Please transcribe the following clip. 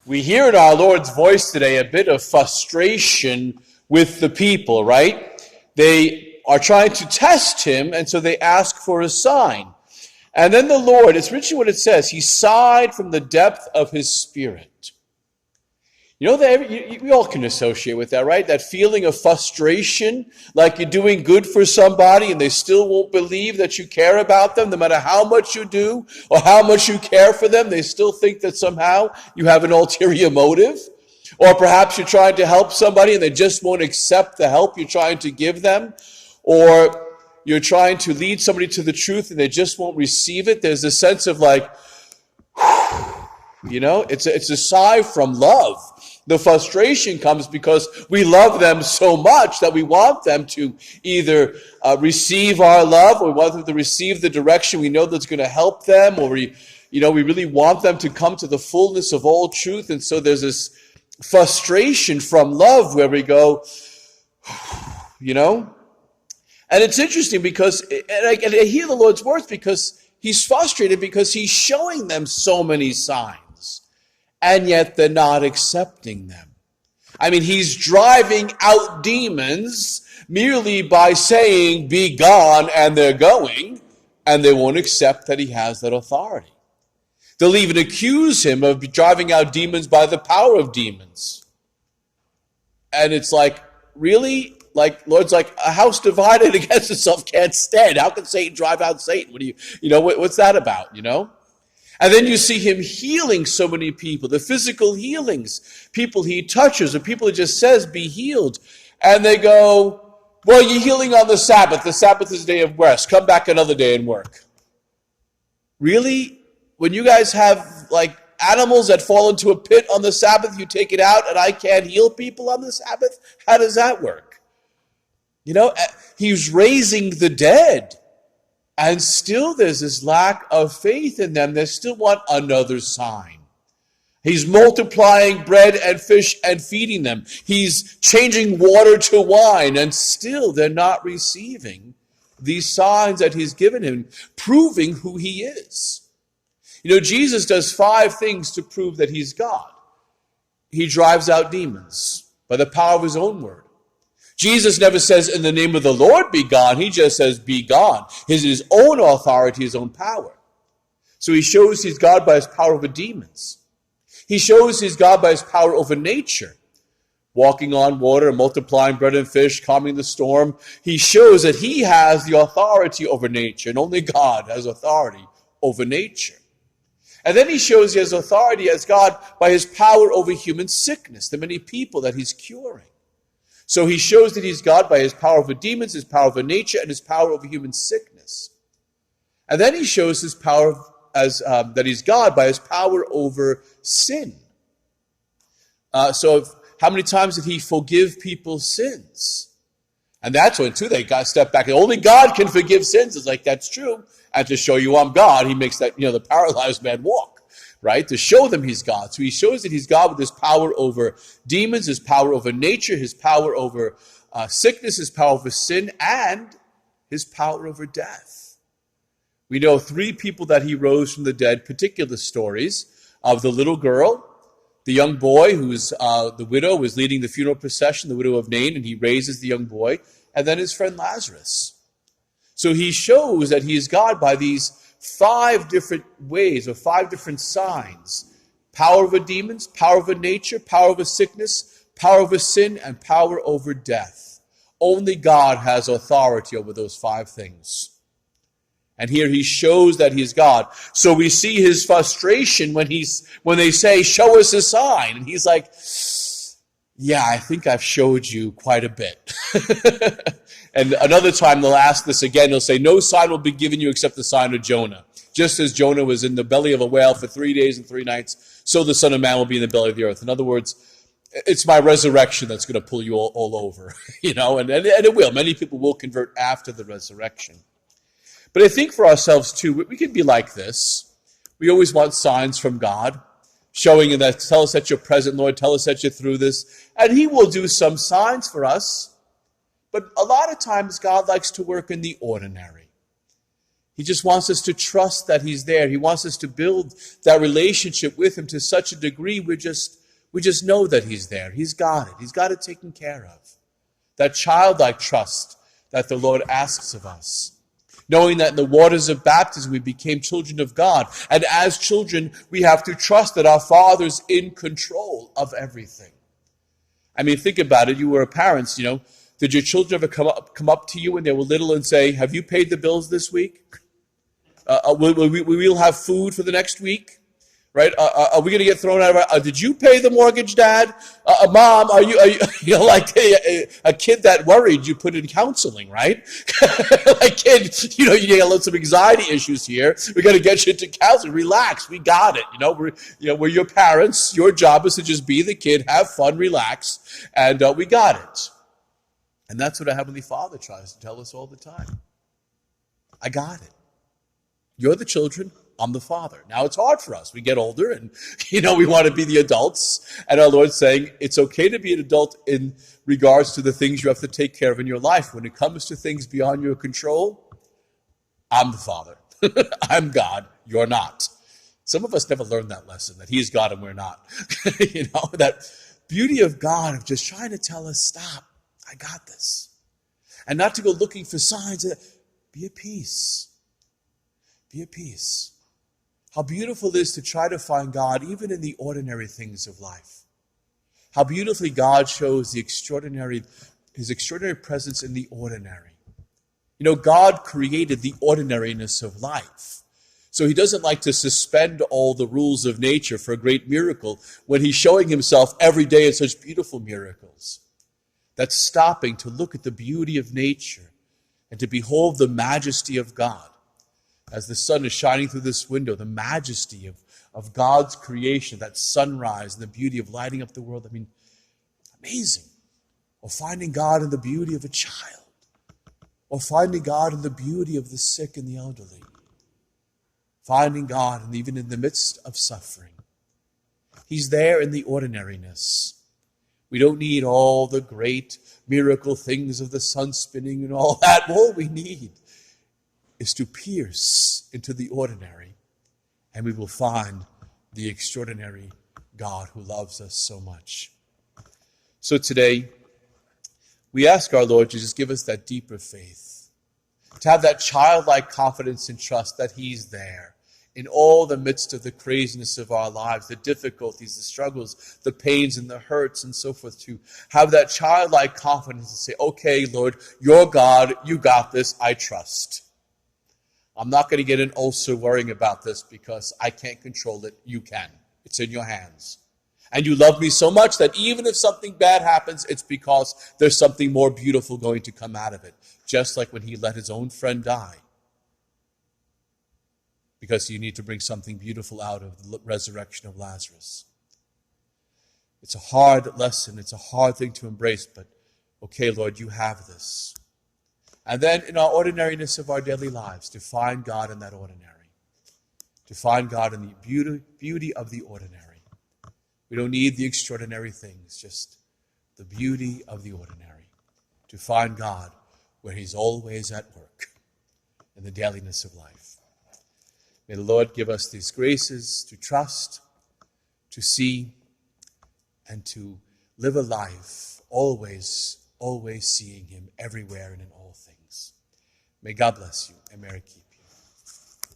We hear in our Lord's voice today a bit of frustration with the people, right? They are trying to test him, and so they ask for a sign. And then the Lord, it's literally what it says, he sighed from the depth of his spirit. You know that we all can associate with that, right? That feeling of frustration, like you're doing good for somebody and they still won't believe that you care about them, no matter how much you do or how much you care for them. They still think that somehow you have an ulterior motive. Or perhaps you're trying to help somebody and they just won't accept the help you're trying to give them. Or you're trying to lead somebody to the truth and they just won't receive it. There's a sense of like, you know, it's a sigh from love. The frustration comes because we love them so much that we want them to either receive our love, or we want them to receive the direction we know that's going to help them, or we really want them to come to the fullness of all truth. And so there's this frustration from love where we go, you know. And it's interesting because, and I hear the Lord's words because he's frustrated because he's showing them so many signs. And yet they're not accepting them. I mean, he's driving out demons merely by saying, be gone, and they're going, and they won't accept that he has that authority. They'll even accuse him of driving out demons by the power of demons. And it's like, really? Like, Lord's like, a house divided against itself can't stand. How can Satan drive out Satan? What's that about, you know? And then you see him healing so many people, the physical healings, people he touches, or people he just says, be healed. And they go, well, you're healing on the Sabbath. The Sabbath is a day of rest. Come back another day and work. Really? When you guys have, like, animals that fall into a pit on the Sabbath, you take it out, and I can't heal people on the Sabbath? How does that work? You know, he's raising the dead. And still there's this lack of faith in them. They still want another sign. He's multiplying bread and fish and feeding them. He's changing water to wine, and still they're not receiving these signs that he's given him, proving who he is. You know, Jesus does 5 things to prove that he's God. He drives out demons by the power of his own word. Jesus never says, in the name of the Lord be gone. He just says, be gone. His own authority, his own power. So he shows he's God by his power over demons. He shows he's God by his power over nature. Walking on water, multiplying bread and fish, calming the storm. He shows that he has the authority over nature, and only God has authority over nature. And then he shows he has authority as God by his power over human sickness, the many people that he's curing. So he shows that he's God by his power over demons, his power over nature, and his power over human sickness. And then he shows his power as that he's God by his power over sin. So how many times did he forgive people's sins? And that's when, too, they got to step back. Only God can forgive sins. It's like, that's true. And to show you I'm God, he makes that, the paralyzed man walk. Right? To show them he's God. So he shows that he's God with his power over demons, his power over nature, his power over sickness, his power over sin, and his power over death. We know 3 people that he rose from the dead, particular stories of the little girl, the young boy who's the widow was leading the funeral procession, the widow of Nain, and he raises the young boy, and then his friend Lazarus. So he shows that he is God by these 5 different ways, or 5 different signs. Power over demons, power over nature, power over sickness, power over sin, and power over death. Only God has authority over those 5 things. And here he shows that he's God. So we see his frustration when they say, show us a sign. And he's like, yeah, I think I've showed you quite a bit. And another time they'll ask this again. They'll say, no sign will be given you except the sign of Jonah. Just as Jonah was in the belly of a whale for 3 days and 3 nights, so the Son of Man will be in the belly of the earth. In other words, it's my resurrection that's going to pull you all over. And it will. Many people will convert after the resurrection. But I think for ourselves too, we can be like this. We always want signs from God, showing that, tell us that you're present, Lord, tell us that you're through this. And he will do some signs for us. But a lot of times God likes to work in the ordinary. He just wants us to trust that he's there. He wants us to build that relationship with him to such a degree we just know that he's there. He's got it. He's got it taken care of. That childlike trust that the Lord asks of us. Knowing that in the waters of baptism we became children of God. And as children, we have to trust that our Father's in control of everything. I mean, think about it. You were parents, Did your children ever come up to you when they were little and say, have you paid the bills this week? We'll have food for the next week? Right? Are we going to get thrown out of our... did you pay the mortgage, Dad? Mom, are you like a kid that worried you put in counseling, right? Like, kid, you got some anxiety issues here. We got to get you into counseling. Relax. We got it. We're your parents. Your job is to just be the kid, have fun, relax, and we got it. And that's what our Heavenly Father tries to tell us all the time. I got it. You're the children. I'm the Father. Now, it's hard for us. We get older and, we want to be the adults. And our Lord's saying it's okay to be an adult in regards to the things you have to take care of in your life. When it comes to things beyond your control, I'm the Father. I'm God. You're not. Some of us never learned that lesson, that he's God and we're not. That beauty of God of just trying to tell us, stop, I got this. And not to go looking for signs. Be at peace. Be at peace. How beautiful it is to try to find God even in the ordinary things of life. How beautifully God shows His extraordinary presence in the ordinary. God created the ordinariness of life. So He doesn't like to suspend all the rules of nature for a great miracle when He's showing Himself every day in such beautiful miracles. That's stopping to look at the beauty of nature and to behold the majesty of God. As the sun is shining through this window, the majesty of God's creation, that sunrise and the beauty of lighting up the world. I mean, amazing. Or finding God in the beauty of a child. Or finding God in the beauty of the sick and the elderly. Finding God even in the midst of suffering. He's there in the ordinariness. We don't need all the great miracle things of the sun spinning and all that. All we need is to pierce into the ordinary, and we will find the extraordinary God who loves us so much. So today, we ask our Lord to just give us that deeper faith, to have that childlike confidence and trust that He's there in all the midst of the craziness of our lives, the difficulties, the struggles, the pains and the hurts and so forth, to have that childlike confidence and say, okay, Lord, you're God, you got this, I trust. I'm not going to get an ulcer worrying about this because I can't control it. You can. It's in your hands. And you love me so much that even if something bad happens, it's because there's something more beautiful going to come out of it. Just like when He let His own friend die. Because you need to bring something beautiful out of the resurrection of Lazarus. It's a hard lesson. It's a hard thing to embrace. But, okay, Lord, you have this. And then in our ordinariness of our daily lives, to find God in that ordinary. To find God in the beauty of the ordinary. We don't need the extraordinary things, just the beauty of the ordinary. To find God where He's always at work in the dailiness of life. May the Lord give us these graces to trust, to see, and to live a life always seeing Him everywhere and in all things. May God bless you and Mary keep you.